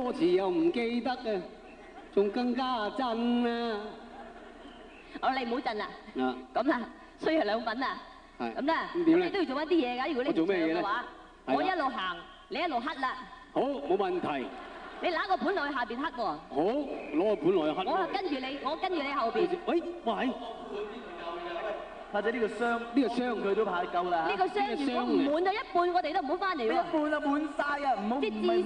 歌詞又唔記得啊，仲更加震啊！你唔好震啦。啊，咁啦，衰係兩品啊。係。咁啦，咁點咧？你都要做一啲嘢㗎。如果你唔唱嘅話，我一路行，你一路黑啦。好，冇問題。你拿個盤落去下邊黑喎。好，攞個盤落去黑。我跟住你，我跟住你後邊。喂，喂。或者呢個箱佢都派夠啦。呢個箱如果唔滿咗一半，我哋都唔好翻嚟喎。一半啊滿晒啊，唔好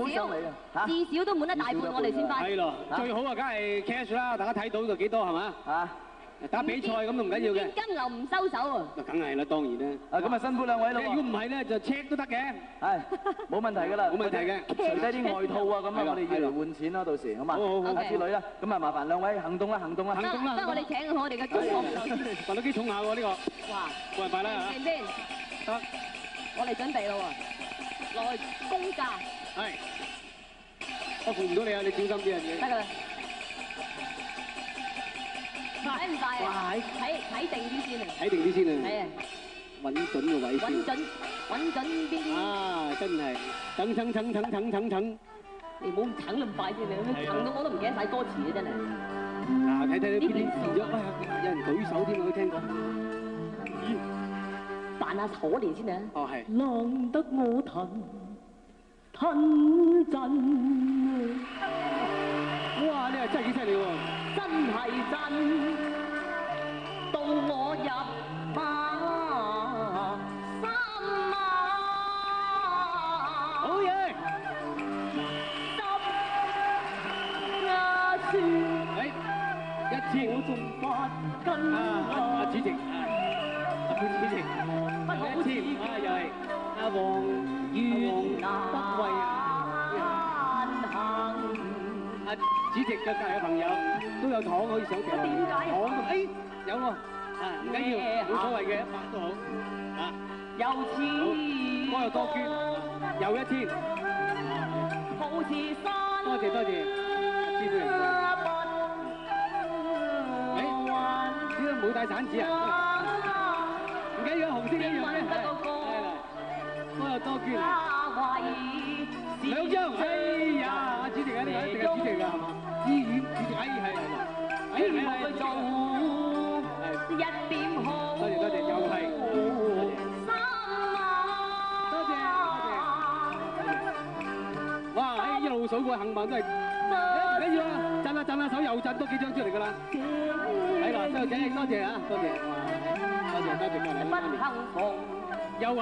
上嚟啊！至少都滿一大半，我哋先翻。係咯，最好啊，梗係 cash 啦，大家睇到就幾多係嘛？嚇！打比賽咁都唔緊要嘅。金牛唔收手啊！梗係啦，當然啦。咁啊辛苦兩位啦。如果唔係咧，就 check 都得嘅。係，冇問題㗎啦。冇問題嘅。除低啲外套啊，咁啊，我哋要嚟換錢咯，到時好嘛？好之類啦。咁啊，麻煩兩位行動啦，行動啦。不過我哋請我哋嘅中學生。發到幾重下喎呢個。哇！冇辦法啦嚇。先，得，我哋準備咯喎，來公價。係。我扶唔到你啊！你小心啲啊！得㗎啦。快唔快啊？睇定啲先啊！睇定啲先啊！係啊，揾準個位先。揾準邊啲？啊，真係等。你唔好等咁快先，你等到我都唔記得晒歌詞啊！真係。嗱，睇邊啲遲咗？喂，有人舉手添啊！我聽過。咦？扮下可憐先啊！哦，係。浪得我吞震。哇！你係真係幾犀利喎！真係真，到我入馬心啊！好嘢！10呀算，一次我仲發根啊！主席，副主席，一次啊，又係阿黃德惠啊！阿主席嘅隔離嘅朋友都有糖可以上場，點解？糖有喎，唔緊要，冇所謂嘅，100都好，又似歌又多捐，又1000，好似山，多謝，知道點解冇帶散紙啊？唔緊要，紅色一樣嘅，係啦，歌又多捐，2張，哎呀，主席啊，呢個一定係主席㗎，係嘛？醫院主席，係，一點好，多謝，又係，多謝，哇，一路數過幸運都係，唔緊要啊，震下手又震多幾張出嚟㗎啦，係啦，細路仔，多謝啊，多謝，又係，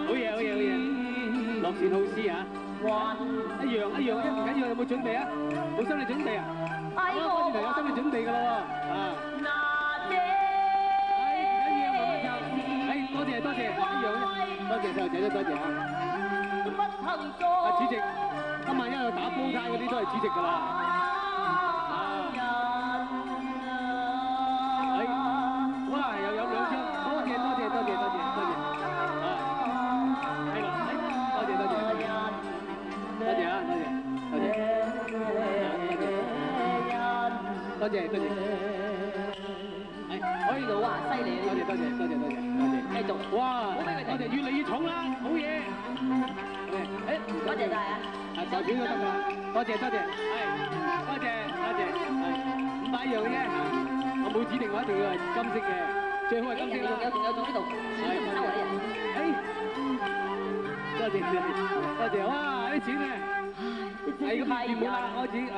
好嘢，樂善好施啊！一樣，唔緊要，有冇準備啊？冇心理準備啊？我轉頭有心理準備㗎啦喎，唔緊要，慢慢唱，多謝，一樣啫，多謝細路仔都多謝啊！主席，今晚一路打煲呔嗰啲都係主席㗎啦。哇，又有2張，多謝，係啦，多謝，多謝。可以到啊，犀利！多謝，繼續，哇，多謝，越嚟越重啦，好嘢！多謝晒啊！代表都得㗎，多謝，係，多謝，500樣嘅啫，我冇指定話一定要係金色嘅，最好係金色啦。仲有呢度，錢唔收啊啲人。多謝，哇，啲錢咧，係咁掂冇啦，開始，係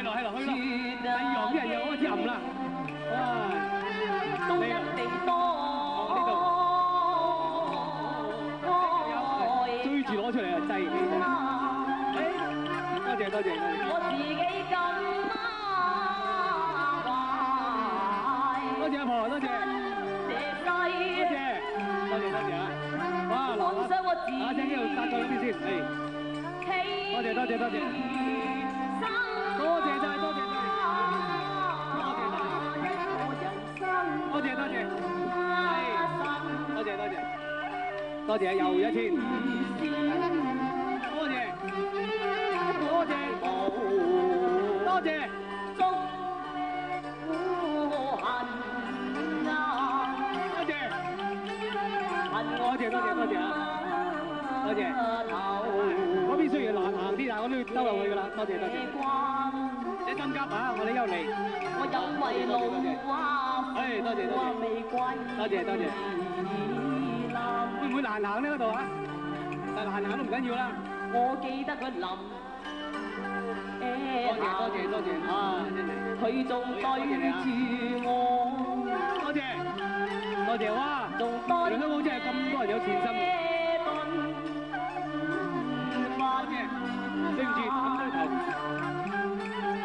咯，去咯，第2行啲人又開始揞啦，哇，都一定多，追住攞出嚟啊，制你真係，多謝，我自己咁壞，多謝阿婆，多謝啊，哇，阿姐呢度搭咗邊先，多謝，多謝晒，多謝，又1000，多謝，祝福恨啊，多謝啊，多謝。嗰邊雖然難行啲，但係我都要兜入去㗎啦。多謝多謝。你心急啊！我哋休嚟。我有為路啊！誒，多謝多謝。多謝多謝。會唔會難行呢嗰度啊？但係難行都唔緊要啦。我記得個林。多謝多謝多謝啊！真係。佢仲對住我。多謝。多謝哇！原來香港真係咁多人有善心。多謝。對唔住，咁多頭。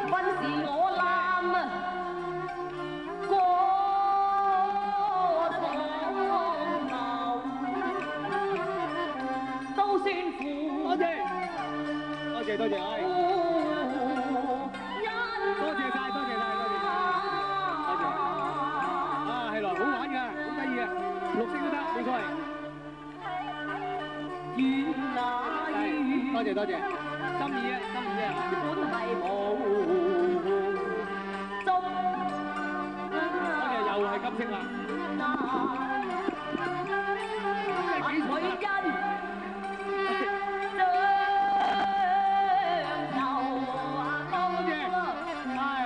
分是我攬啊，過堂流都算苦。多謝。多謝多謝，多謝晒，多謝晒，多謝。多謝。啊，係咯，好玩㗎，好得意嘅，綠色都得，冇所謂。多謝多謝，心意啊，心意啊。本係冇中，多謝又係金色啦。幾彩啊！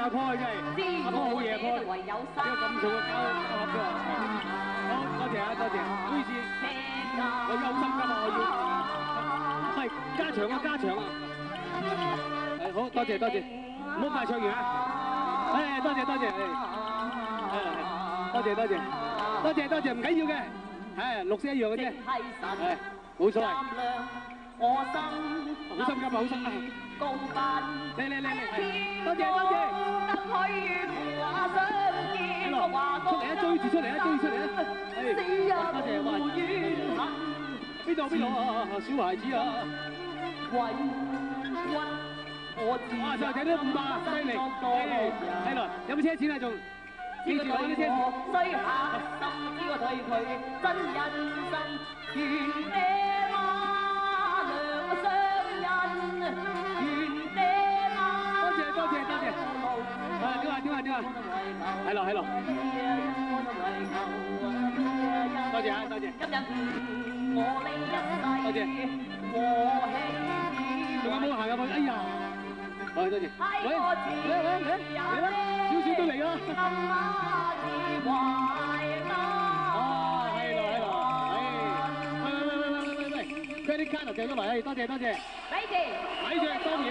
阿婆真係，阿婆好嘢，阿婆，呢個咁重嘅膠盒俾我，好多謝啊，多謝，唔好意思，我有心㗎嘛，我要，係加長啊，加長啊，係好多謝多謝，唔好快唱完啊，誒多謝多謝，多謝多謝，多謝多謝，唔緊要嘅，係綠色一樣嘅啫，係冇所謂。我心好心急啊，好心啊！嚟，多謝多謝。出嚟啊，追住出嚟啊，追住出嚟啊！多謝哇！邊度啊？小孩子啊！哇！細路仔都500啊，犀利！係咯，有冇車錢啊？仲記住我啲車錢。衰下心知我對佢真忍心，點啊？係咯，多謝啊，多謝。今日我呢一世，多謝。仲有冇行入去？哎呀，多謝。喂，嚟啦，少少都嚟啦。哦，係咯，喂，credit card 就掟咗埋，多謝。咪住，當然。